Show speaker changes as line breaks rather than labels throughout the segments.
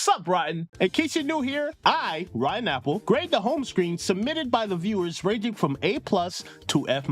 Sup, Rotten? In case you're new here, I, Ryan Apple, grade the home screen submitted by the viewers ranging from A+ to F-.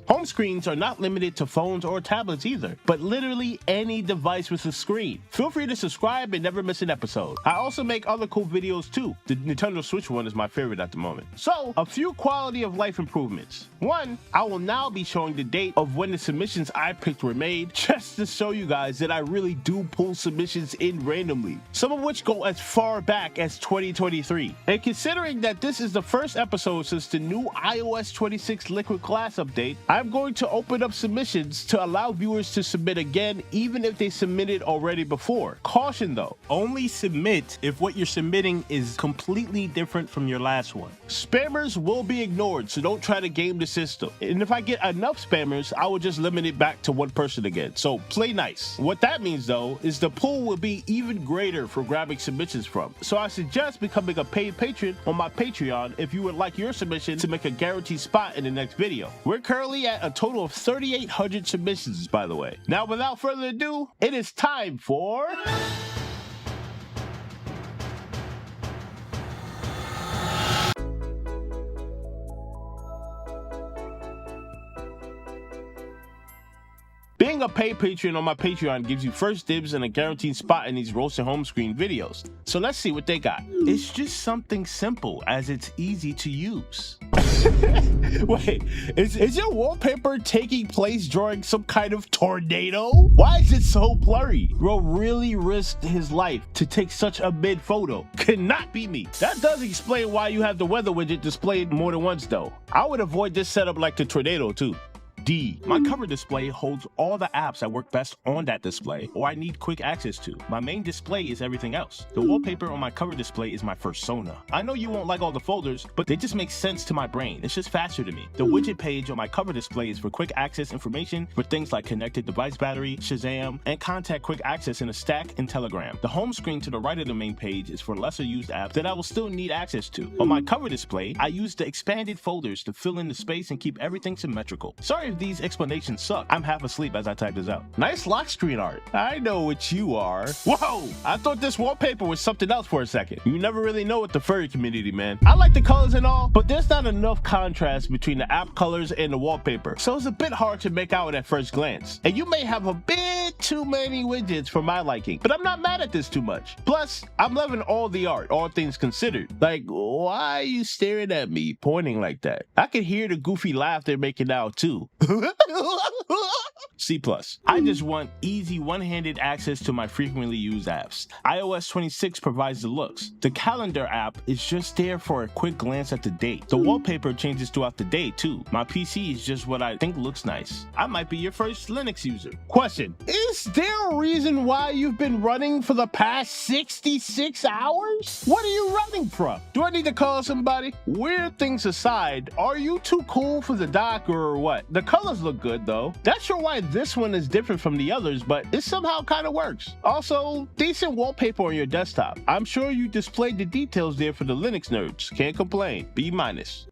Home screens are not limited to phones or tablets either, but literally any device with a screen. Feel free to subscribe and never miss an episode. I also make other cool videos too. The Nintendo Switch one is my favorite at the moment. So, a few quality of life improvements. One, I will now be showing the date of when the submissions I picked were made, just to show you guys that I really do pull submissions in randomly, some of which go as far back as 2023. And considering that this is the first episode since the new iOS 26 Liquid Glass update, I'm going to open up submissions to allow viewers to submit again even if they submitted already before. Caution though, only submit if what you're submitting is completely different from your last one. Spammers will be ignored, so don't try to game the system. And if I get enough spammers, I will just limit it back to one person again, so play nice. What that means though is the pool will be even greater for grabbing submissions from, so I suggest becoming a paid patron on my Patreon if you would like your submission to make a guaranteed spot in the next video. We're currently at a total of 3,800 submissions, by the way. Now without further ado, it is time for... Being a paid patron on my Patreon gives you first dibs and a guaranteed spot in these roasted home screen videos. So let's see what they got. It's just something simple as it's easy to use. Wait, is your wallpaper taking place during some kind of tornado? Why is it so blurry? Bro really risked his life to take such a mid photo. Cannot be me. That does explain why you have the weather widget displayed more than once though. I would avoid this setup like the tornado too. D. My cover display holds all the apps that work best on that display or I need quick access to. My main display is everything else. The wallpaper on my cover display is my persona. I know you won't like all the folders, but they just make sense to my brain. It's just faster to me. The widget page on my cover display is for quick access information for things like connected device battery, Shazam, and contact quick access in a Stack and Telegram. The home screen to the right of the main page is for lesser used apps that I will still need access to. On my cover display, I use the expanded folders to fill in the space and keep everything symmetrical. Sorry if these explanations suck. I'm half asleep as I type this out. Nice lock screen art. I know what you are. Whoa! I thought this wallpaper was something else for a second. You never really know with the furry community, man. I like the colors and all, but there's not enough contrast between the app colors and the wallpaper, so it's a bit hard to make out at first glance. And you may have a bit too many widgets for my liking, but I'm not mad at this too much. Plus, I'm loving all the art, all things considered. Like, why are you staring at me, pointing like that? I could hear the goofy laugh they're making now too. C+. I just want easy one-handed access to my frequently used apps. iOS 26 provides the looks. The calendar app is just there for a quick glance at the date. The wallpaper changes throughout the day too. My PC is just what I think looks nice. I might be your first Linux user. Question: is there a reason why you've been running for the past 66 hours? What are you running from? Do I need to call somebody? Weird things aside, are you too cool for the dock or what? The colors look good though. Not sure why this one is different from the others, but it somehow kind of works. Also, decent wallpaper on your desktop. I'm sure you displayed the details there for the Linux nerds. Can't complain. B-.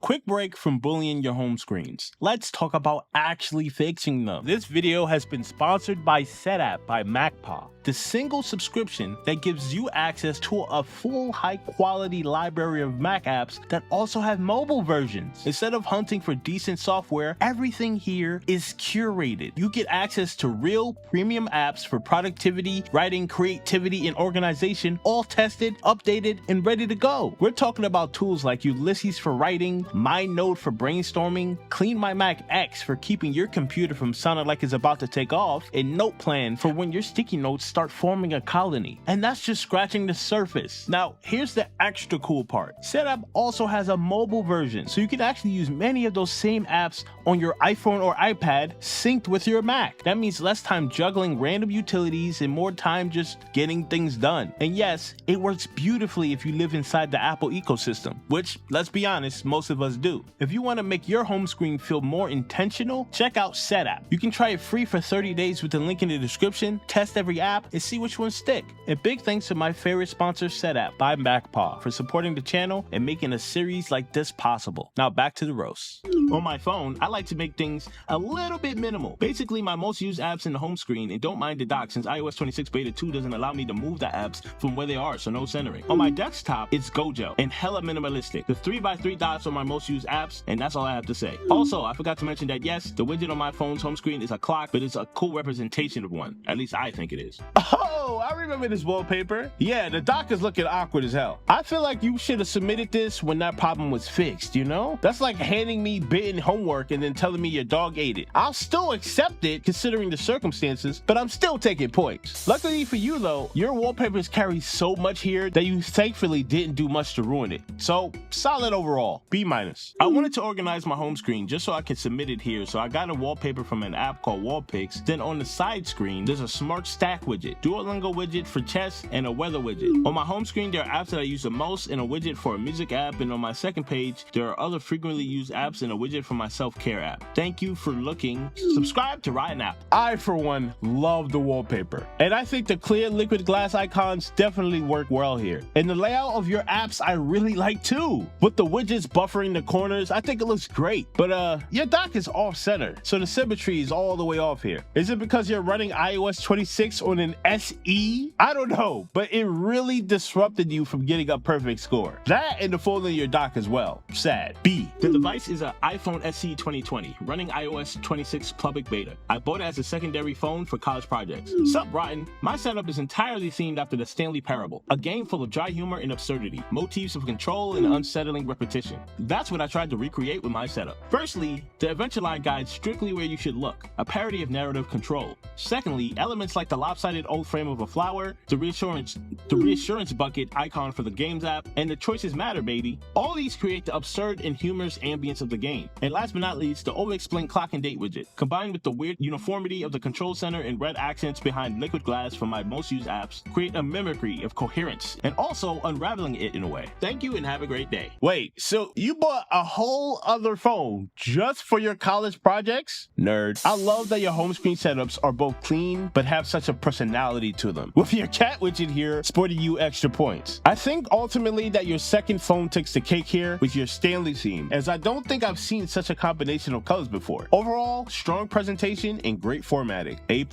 Quick break from bullying your home screens. Let's talk about actually fixing them. This video has been sponsored by Setapp by MacPaw, the single subscription that gives you access to a full high-quality library of Mac apps that also have mobile versions. Instead of hunting for decent software, everything here is curated. You get access to real premium apps for productivity, writing, creativity, and organization, all tested, updated, and ready to go. We're talking about tools like Ulysses for writing, MindNote for brainstorming, Clean My Mac X for keeping your computer from sounding like it's about to take off, and NotePlan for when your sticky notes start forming a colony. And that's just scratching the surface. Now, here's the extra cool part. Setapp also has a mobile version, so you can actually use many of those same apps on your iPhone or iPad synced with your Mac. That means less time juggling random utilities and more time just getting things done. And yes, it works beautifully if you live inside the Apple ecosystem, which, let's be honest, most of us do. If you want to make your home screen feel more intentional, check out Setapp. You can try it free for 30 days with the link in the description, test every app, and see which ones stick. And big thanks to my favorite sponsor, Setapp by MacPaw, for supporting the channel and making a series like this possible. Now back to the roast. On my phone, I like to make things a little bit minimal. Basically basically my most used apps in the home screen, and don't mind the dock since iOS 26 Beta 2 doesn't allow me to move the apps from where they are, so no centering. On my desktop, it's Gojo and hella minimalistic. The 3x3 dots are my most used apps, and that's all I have to say. Also, I forgot to mention that yes, the widget on my phone's home screen is a clock, but it's a cool representation of one. At least I think it is.
Oh, I remember this wallpaper. Yeah, the dock is looking awkward as hell. I feel like you should have submitted this when that problem was fixed, you know? That's like handing me bitten homework and then telling me your dog ate it. I'll still accept it considering the circumstances, but I'm still taking points. Luckily for you though, your wallpapers carry so much here that you thankfully didn't do much to ruin it. So, solid overall, B-.
I wanted to organize my home screen just so I could submit it here, so I got a wallpaper from an app called Wallpix. Then on the side screen, there's a smart stack widget, Duolingo widget for chess, and a weather widget. On my home screen, there are apps that I use the most and a widget for a music app, and on my second page, there are other frequently used apps and a widget for my self-care app. Thank you for looking. Subscribe to Ryan App.
I, for one, love the wallpaper. And I think the clear liquid glass icons definitely work well here. And the layout of your apps I really like too. With the widgets buffering the corners, I think it looks great. But your dock is off-center, so the symmetry is all the way off here. Is it because you're running iOS 26 on an SE? I don't know, but it really disrupted you from getting a perfect score. That and the fold in your dock as well. Sad. B.
The device is an iPhone SE 2020, running iOS 26 public beta. I bought it as a secondary phone for college projects. Sup, Rotten? My setup is entirely themed after the Stanley Parable, a game full of dry humor and absurdity, motifs of control and unsettling repetition. That's what I tried to recreate with my setup. Firstly, the Adventure Line guides strictly where you should look, a parody of narrative control. Secondly, elements like the lopsided old frame of a flower, the reassurance bucket icon for the games app, and the choices matter, baby. All these create the absurd and humorous ambience of the game. And last but not least, the over-explained clock and date widget, combined with the weird uniformity of the control center and red accents behind liquid glass for my most used apps, create a mimicry of coherence, and also unraveling it in a way. Thank you and have a great day.
Wait, so you bought a whole other phone just for your college projects? Nerd. I love that your home screen setups are both clean, but have such a personality to them. With your cat widget here, sporting you extra points. I think ultimately that your second phone takes the cake here with your Stanley theme, as I don't think I've seen such a combination of colors before. Overall, strong presentation and great formatting. A+.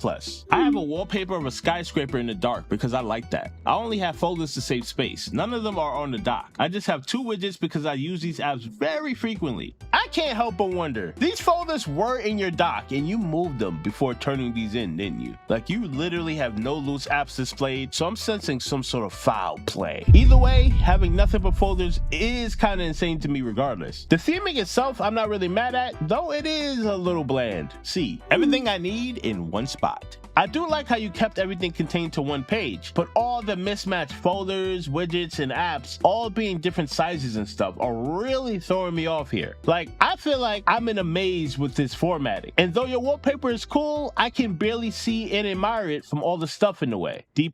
I have a wallpaper of a skyscraper in the dark because I like that. I only have folders to save space. None of them are on the dock. I just have 2 widgets because I use these apps very frequently.
I can't help but wonder, these folders were in your dock and you moved them before turning these in, didn't you? Like you literally have no loose apps displayed, so I'm sensing some sort of foul play. Either way, having nothing but folders is kind of insane to me regardless. The theming itself I'm not really mad at, though it is a little bland. See, everything I need in one spot. I do like how you kept everything contained to one page, but all the mismatched folders, widgets, and apps, all being different sizes and stuff, are really throwing me off here. Like, I feel like I'm in a maze with this formatting. And though your wallpaper is cool, I can barely see and admire it from all the stuff in the way. D+.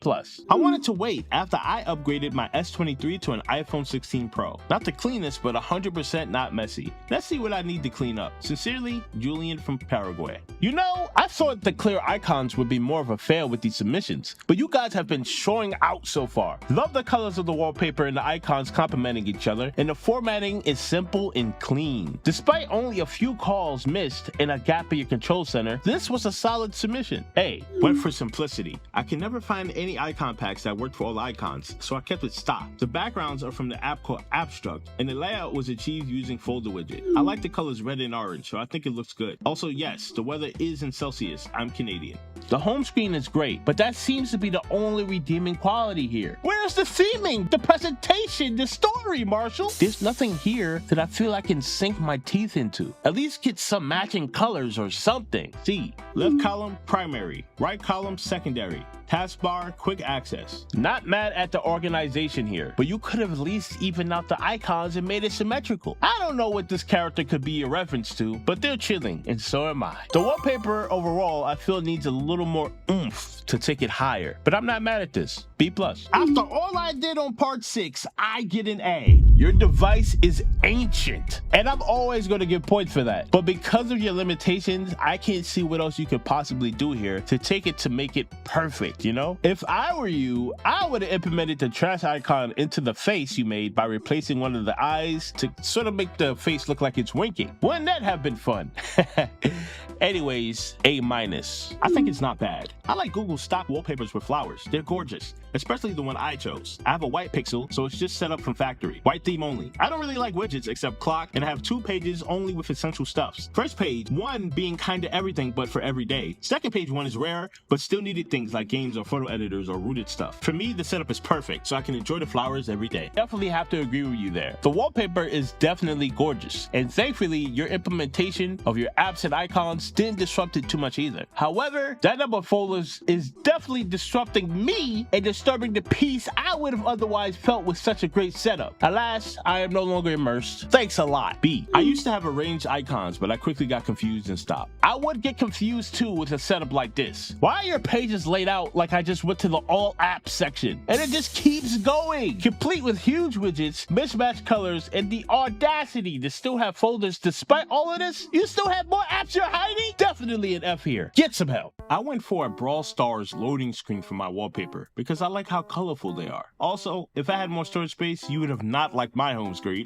I wanted to wait after I upgraded my S23 to an iPhone 16 Pro. Not the cleanest, but 100% not messy. Let's see what I need to clean up. Sincerely, Julian from Paraguay.
You know, I thought the clear icons would be more of a fail with these submissions, but you guys have been showing out so far. Love the colors of the wallpaper and the icons complementing each other, and the formatting is simple and clean. Despite only a few calls missed and a gap in your control center, this was a solid submission. A.
Went for simplicity. I can never find any icon packs that worked for all the icons, so I kept it stock. The backgrounds are from the app called Abstract, and the layout was achieved using folder widget. I like the colors red and orange, so I think it looks good. Also, yes, the weather is in Celsius. I'm Canadian.
The home screen is great, but that seems to be the only redeeming quality here. Where's the theming, the presentation, the story, Marshall? There's nothing here that I feel I can sink my teeth into. At least get some matching colors or something.
C. Left column, primary. Right column, secondary. Taskbar, quick access.
Not mad at the organization here, but you could have at least evened out the icons and made it symmetrical. I don't know what this character could be a reference to, but they're chilling, and so am I. The wallpaper overall, I feel needs a little more oomph to take it higher, but I'm not mad at this. B+.
After all I did on part 6, I get an A.
Your device is ancient, and I'm always going to give points for that. But because of your limitations, I can't see what else you could possibly do here to take it to make it perfect. perfect, you know? If I were you, I would have implemented the trash icon into the face you made by replacing one of the eyes to sort of make the face look like it's winking. Wouldn't that have been fun? Anyways, A-.
I think it's not bad. I like Google's stock wallpapers with flowers. They're gorgeous, especially the one I chose. I have a white pixel, so it's just set up from factory. White theme only. I don't really like widgets except clock, and I have 2 pages only with essential stuffs. First page 1 being kinda everything but for every day. Second page 1 is rare, but still needed things like games or photo editors or rooted stuff. For me, the setup is perfect, so I can enjoy the flowers every day.
Definitely have to agree with you there. The wallpaper is definitely gorgeous, and thankfully, your implementation of your apps and icons didn't disrupt it too much either. However, that number of folders is definitely disrupting me and disturbing the peace I would have otherwise felt with such a great setup. Alas, I am no longer immersed. Thanks a lot.
B. I used to have arranged icons, but I quickly got confused and stopped.
I would get confused too with a setup like this. Why are your pages laid out like I just went to the all apps section? And it just keeps going, complete with huge widgets, mismatched colors, and the audacity to still have folders despite all of this? You still have more apps you're hiding? Definitely an F here. Get some help.
I went for a Brawl Stars loading screen for my wallpaper because I like how colorful they are. Also, if I had more storage space, you would have not liked my home screen.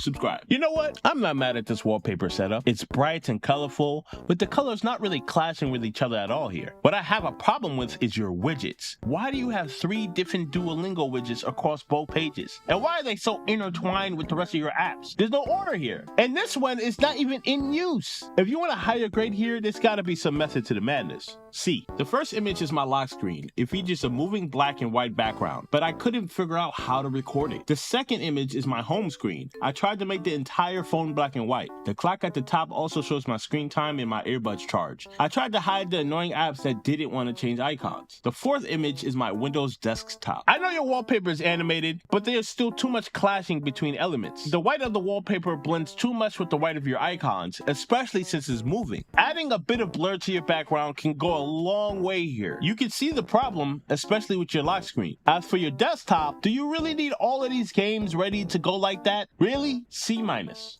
Subscribe.
You know what? I'm not mad at this wallpaper setup. It's bright and colorful, with the colors not really clashing with each other at all here. What I have a problem with is your widgets. Why do you have 3 different Duolingo widgets across both pages? And why are they so intertwined with the rest of your apps? There's no order here. And this one is not even in use. If you want a higher grade here, there's gotta be some method to the madness.
C. The first image is my lock screen. It features a moving black and white background, but I couldn't figure out how to record it. The second image is my home screen. I tried to make the entire phone black and white. The clock at the top also shows my screen time and my earbuds charge. I tried to hide the annoying apps that didn't want to change icons. The fourth image is my Windows desktop.
I know your wallpaper is animated, but there's still too much clashing between elements. The white of the wallpaper blends too much with the white of your icons, especially since it's moving. Adding a bit of blur to your background can go a long way here. You can see the problem, especially with your lock screen. As for your desktop, do you really need all of these games ready to go like that? Really? C-.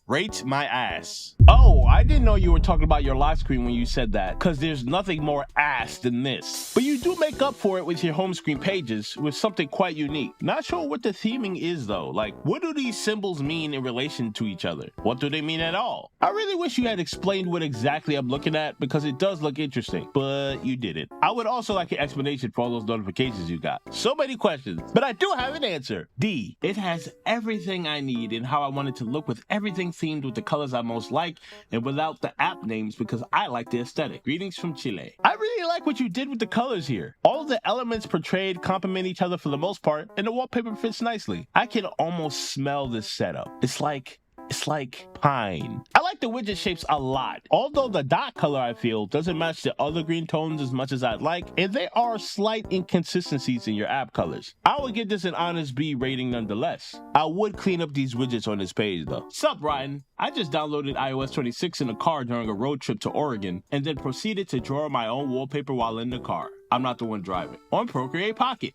Rate my ass.
Oh, I didn't know you were talking about your lock screen when you said that, because there's nothing more ass than this. But you do make up for it with your home screen pages with something quite unique. Not sure what the theming is though. Like, what do these symbols mean in relation to each other? What do they mean at all? I really wish you had explained what exactly I'm looking at, because it does look interesting, but you didn't. I would also like an explanation for all those notifications you got. So many questions, but I do have an answer.
D. It has everything I need in how I want it to look, with everything themed with the colors I most like and without the app names because I like the aesthetic. Greetings from Chile.
I really like what you did with the colors here. All of the elements portrayed complement each other for the most part, and the wallpaper fits nicely. I can almost smell this setup. It's like pine. I like the widget shapes a lot, although the dot color I feel doesn't match the other green tones as much as I'd like, and there are slight inconsistencies in your app colors. I would give this an honest B rating nonetheless. I would clean up these widgets on this page though.
Sup, Ryan? I just downloaded iOS 26 in the car during a road trip to Oregon and then proceeded to draw my own wallpaper while in the car. I'm not the one driving. On Procreate Pocket.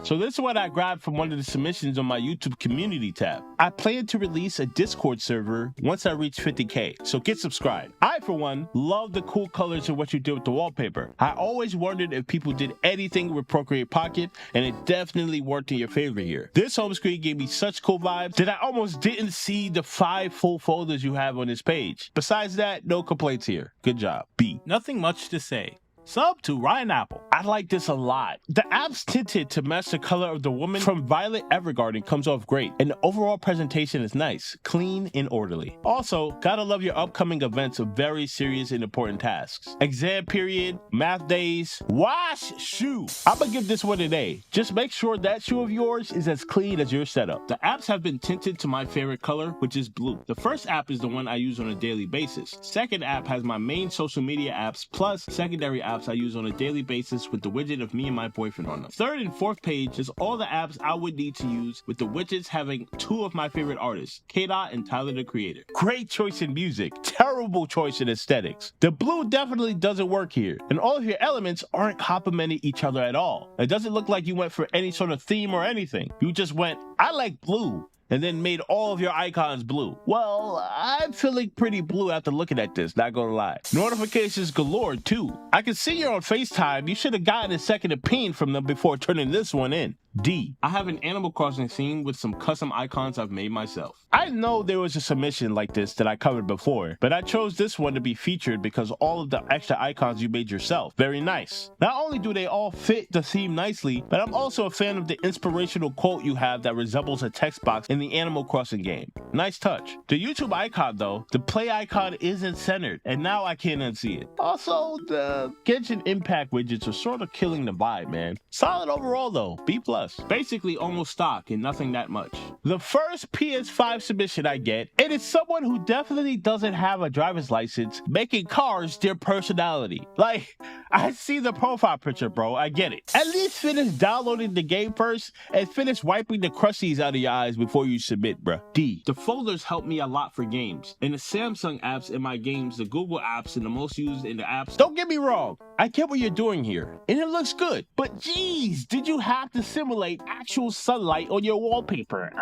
So this is what I grabbed from one of the submissions on my YouTube community tab. I plan to release a Discord server once I reach 50K, so get subscribed. I, for one, love the cool colors of what you did with the wallpaper. I always wondered if people did anything with Procreate Pocket, and it definitely worked in your favor here. This home screen gave me such cool vibes that I almost didn't see the 5 full folders you have on this page. Besides that, no complaints here. Good job.
B. Nothing much to say. Sub to Ryan Apple.
I like this a lot. The app's tinted to match the color of the woman from Violet Evergarden comes off great, and the overall presentation is nice, clean, and orderly. Also, gotta love your upcoming events of very serious and important tasks. Exam period, math days, wash shoe. I'ma give this one an A. Just make sure that shoe of yours is as clean as your setup.
The apps have been tinted to my favorite color, which is blue. The first app is the one I use on a daily basis. Second app has my main social media apps plus secondary apps I use on a daily basis with the widget of me and my boyfriend on them. Third and fourth page is all the apps I would need to use, with the widgets having 2 of my favorite artists, K-Dot and Tyler the Creator.
Great choice in music, terrible choice in aesthetics. The blue definitely doesn't work here, and all of your elements aren't complementing each other at all. It doesn't look like you went for any sort of theme or anything. You just went, I like blue, and then made all of your icons blue. Well, I'm feeling pretty blue after looking at this, not gonna lie. Notifications galore too. I can see you're on FaceTime. You should have gotten a second opinion from them before turning this one in. D.
I have an Animal Crossing theme with some custom icons I've made myself.
I know there was a submission like this that I covered before, but I chose this one to be featured because all of the extra icons you made yourself. Very nice. Not only do they all fit the theme nicely, but I'm also a fan of the inspirational quote you have that resembles a text box in the Animal Crossing game. Nice touch. The YouTube icon though, the play icon isn't centered, and now I can't unsee it. Also, the Genshin Impact widgets are sort of killing the vibe, man. Solid overall though, B+.
Basically almost stock and nothing that much.
The first PS5 submission I get, it is someone who definitely doesn't have a driver's license making cars their personality. Like, I see the profile picture, bro. I get it. At least finish downloading the game first and finish wiping the crusties out of your eyes before you submit, bruh. D.
The folders help me a lot for games. In the Samsung apps in my games, the Google apps, and the most used in the apps.
Don't get me wrong. I get what you're doing here, and it looks good. But geez, did you have to simulate actual sunlight on your wallpaper?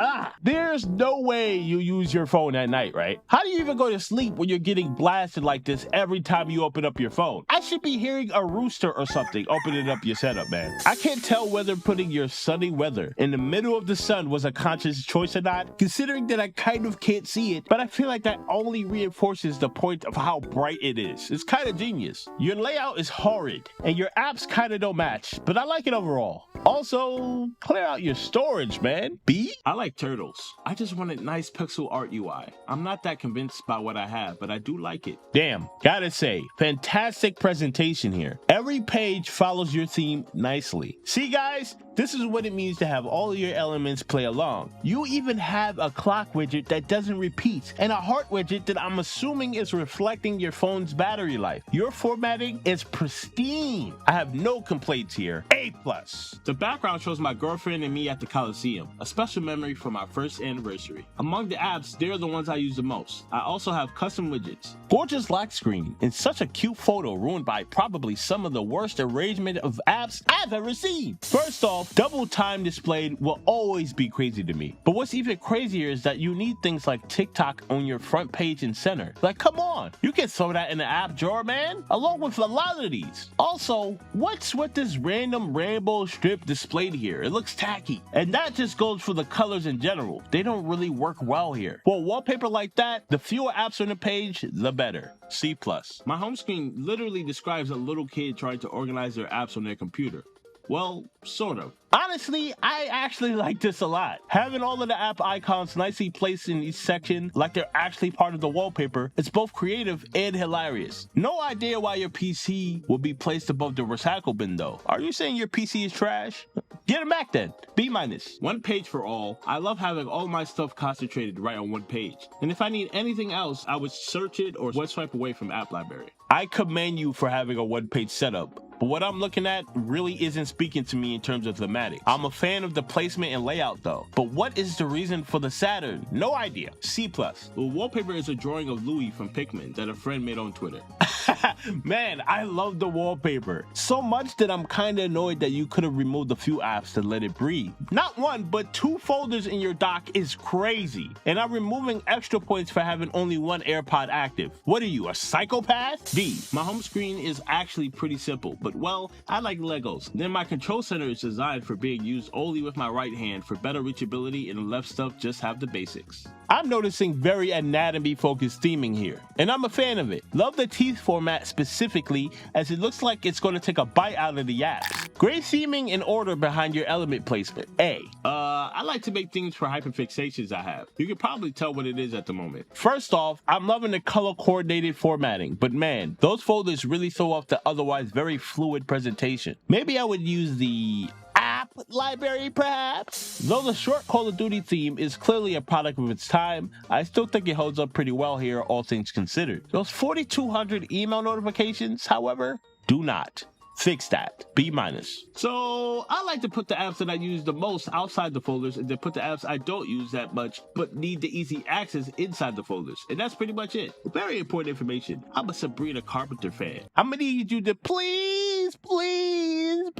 There's no way you use your phone at night, right? How do you even go to sleep when you're getting blasted like this every time you open up your phone? I should be hearing a rooster or something opening up your setup, man. I can't tell whether putting your sunny weather in the middle of the sun was a conscious choice or not, considering that I kind of can't see it, but I feel like that only reinforces the point of how bright it is. It's kind of genius. Your layout is horrid, and your apps kind of don't match, but I like it overall. Also, clear out your storage, man. B?
I like turtles. I just wanted nice pixel art UI. I'm not that convinced by what I have, but I do like it.
Damn, gotta say, fantastic presentation here. Every page follows your theme nicely. See guys, this is what it means to have all of your elements play along. You even have a clock widget that doesn't repeat, and a heart widget that I'm assuming is reflecting your phone's battery life. Your formatting is pristine. I have no complaints here. A+.
The background shows my girlfriend and me at the Coliseum, a special memory from our first anniversary. Among the apps, they're the ones I use the most. I also have custom widgets.
Gorgeous lock screen and such a cute photo ruined by probably some of the worst arrangement of apps I've ever seen. First off, double time displayed will always be crazy to me. But what's even crazier is that you need things like TikTok on your front page and center. Like, come on, you can throw that in the app drawer, man, along with a lot of these. Also, what's with this random rainbow strip displayed here? It looks tacky. And that just goes for the colors in general. They don't really work well here. For a wallpaper like that, the fewer apps on the page, the better. C+.
My home screen literally describes a little kid trying to organize their apps on their computer. Well, sort of.
Honestly, I actually like this a lot. Having all of the app icons nicely placed in each section like they're actually part of the wallpaper, it's both creative and hilarious. No idea why your PC would be placed above the recycle bin though. Are you saying your PC is trash? Get it back then. B-.
One page for all. I love having all my stuff concentrated right on one page. And if I need anything else, I would search it or swipe away from app library.
I commend you for having a one-page setup, but what I'm looking at really isn't speaking to me in terms of thematic. I'm a fan of the placement and layout though, but what is the reason for the Saturn? No idea. C+.
The wallpaper is a drawing of Louis from Pikmin that a friend made on Twitter.
Man, I love the wallpaper. So much that I'm kinda annoyed that you could have removed a few apps to let it breathe. Not one, but 2 folders in your dock is crazy. And I'm removing extra points for having only one AirPod active. What are you, a psychopath? D.
My home screen is actually pretty simple, but well, I like Legos. Then my control center is designed for being used only with my right hand for better reachability, and the left stuff just have the basics.
I'm noticing very anatomy-focused theming here, and I'm a fan of it. Love the teeth format specifically, as it looks like it's going to take a bite out of the apps. Great theming and order behind your element placement. A.
I like to make things for hyperfixations I have. You can probably tell what it is at the moment.
First off, I'm loving the color-coordinated formatting, but man, those folders really throw off the otherwise very fluid presentation. Maybe I would use the app library perhaps? Though the short Call of Duty theme is clearly a product of its time, I still think it holds up pretty well here, all things considered. Those 4,200 email notifications, however, do not. Fix that. B-.
So I like to put the apps that I use the most outside the folders and then put the apps I don't use that much but need the easy access inside the folders. And that's pretty much it. Very important information. I'm a Sabrina Carpenter fan.
I'm gonna need you to please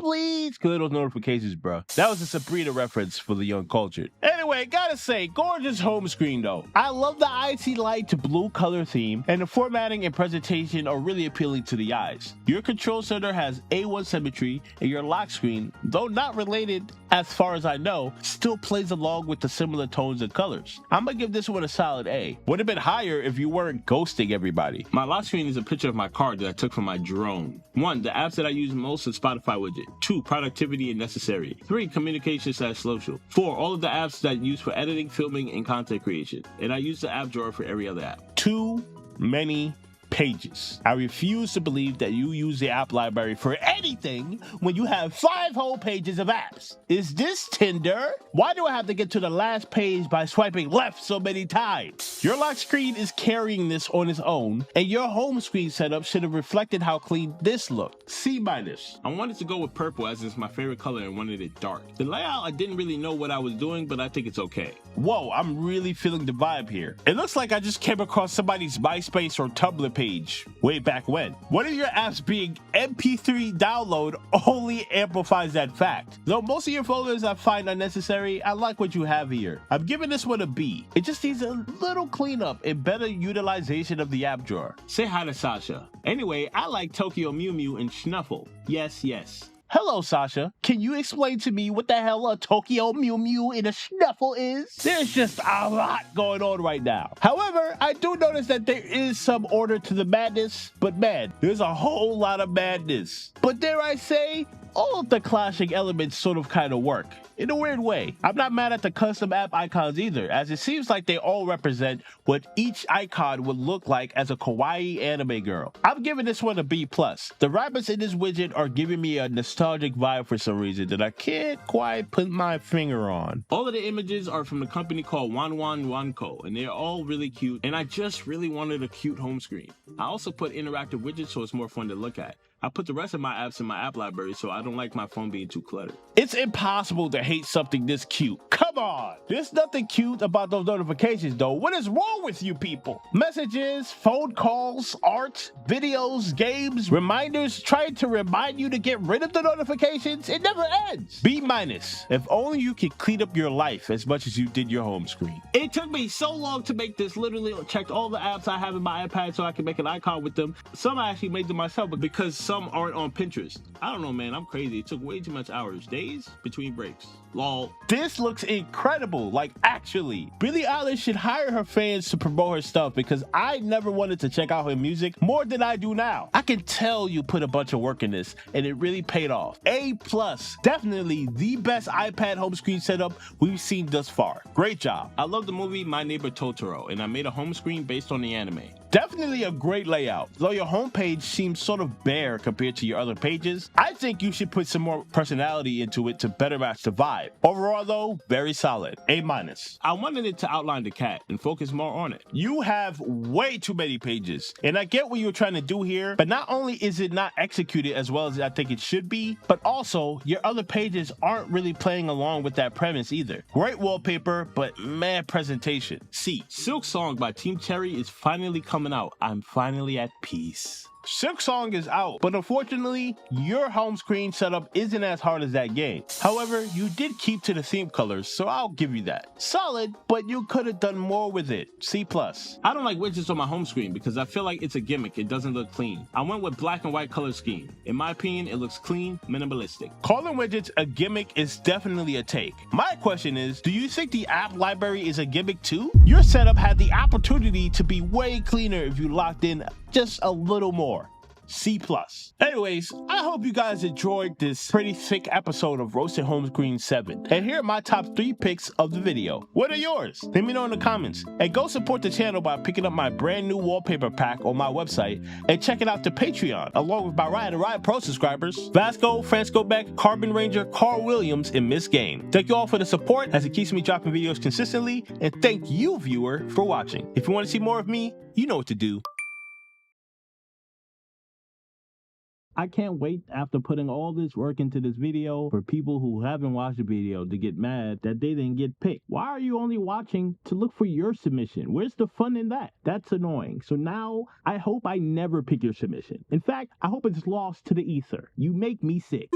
please clear those notifications, bro. That was a Sabrina reference for the uncultured. Anyway, gotta say, gorgeous home screen though. I love the icy light to blue color theme, and the formatting and presentation are really appealing to the eyes. Your control center has A1 symmetry, and your lock screen, though not related as far as I know, still plays along with the similar tones and colors. I'm gonna give this one a solid A. Would have been higher if you weren't ghosting everybody.
My lock screen is a picture of my card that I took from my drone. 1. The apps that I use most is Spotify widget. 2. Productivity and necessary. 3. Communication/social. 4. All of the apps that I use for editing, filming, and content creation. And I use the app drawer for every other app.
Too many pages. I refuse to believe that you use the app library for anything when you have 5 whole pages of apps. Is this Tinder? Why do I have to get to the last page by swiping left so many times? Your lock screen is carrying this on its own, and your home screen setup should have reflected how clean this looked. C-.
I wanted to go with purple as it's my favorite color and wanted it dark. The layout, I didn't really know what I was doing, but I think it's okay.
Whoa, I'm really feeling the vibe here. It looks like I just came across somebody's MySpace or Tumblr page way back when. One of your apps being MP3 download only amplifies that fact. Though most of your folders I find unnecessary, I like what you have here. I'm giving this one a B. It just needs a little cleanup and better utilization of the app drawer.
Say hi to Sasha. Anyway, I like Tokyo Mew Mew and Schnuffle. Yes, yes.
Hello, Sasha. Can you explain to me what the hell a Tokyo Mew Mew and a Schnuffle is? There's just a lot going on right now. However, I do notice that there is some order to the madness, but man, there's a whole lot of madness. But dare I say, all of the clashing elements sort of kind of work. In a weird way. I'm not mad at the custom app icons either, as it seems like they all represent what each icon would look like as a kawaii anime girl. I'm giving this one a B+. The rabbits in this widget are giving me a nostalgic vibe for some reason that I can't quite put my finger on.
All of the images are from a company called Wanco, and they're all really cute, and I just really wanted a cute home screen. I also put interactive widgets so it's more fun to look at. I put the rest of my apps in my app library so I don't like my phone being too cluttered.
It's impossible to hate something this cute. Come on! There's nothing cute about those notifications though. What is wrong with you people? Messages, phone calls, art, videos, games, reminders trying to remind you to get rid of the notifications. It never ends. B-. If only you could clean up your life as much as you did your home screen.
It took me so long to make this. Literally checked all the apps I have in my iPad so I can make an icon with them. Some I actually made them myself, but because some aren't on Pinterest. I don't know, man. I'm crazy. It took way too much hours. Days between breaks. Lol.
This looks incredible. Like, actually. Billie Eilish should hire her fans to promote her stuff because I never wanted to check out her music more than I do now. I can tell you put a bunch of work in this and it really paid off. A+. Definitely the best iPad home screen setup we've seen thus far. Great job.
I love the movie My Neighbor Totoro, and I made a home screen based on the anime.
Definitely a great layout. Though your homepage seems sort of bare compared to your other pages, I think you should put some more personality into it to better match the vibe. Overall though, very solid. A-.
I wanted it to outline the cat and focus more on it.
You have way too many pages, and I get what you're trying to do here, but not only is it not executed as well as I think it should be, but also your other pages aren't really playing along with that premise either. Great wallpaper, but mad presentation. C.
Silk Song by Team Cherry is finally coming out. I'm finally at peace.
Silk Song is out, but unfortunately, your home screen setup isn't as hard as that game. However, you did keep to the theme colors, so I'll give you that. Solid, but you could have done more with it. C+.
I don't like widgets on my home screen because I feel like it's a gimmick. It doesn't look clean. I went with black and white color scheme. In my opinion, it looks clean, minimalistic.
Calling widgets a gimmick is definitely a take. My question is, do you think the app library is a gimmick too? Your setup had the opportunity to be way cleaner if you locked in just a little more. C+. Anyways, I hope you guys enjoyed this pretty thick episode of Roasted Home Screen 7. And here are my top 3 picks of the video. What are yours? Let me know in the comments. And go support the channel by picking up my brand new wallpaper pack on my website and checking out the Patreon, along with my Ride and Ride Pro subscribers, Vasco, Fransco Beck, Carbon Ranger, Carl Williams, and Miss Game. Thank you all for the support as it keeps me dropping videos consistently, and thank you, viewer, for watching. If you want to see more of me, you know what to do.
I can't wait after putting all this work into this video for people who haven't watched the video to get mad that they didn't get picked. Why are you only watching to look for your submission? Where's the fun in that? That's annoying. So now I hope I never pick your submission. In fact, I hope it's lost to the ether. You make me sick.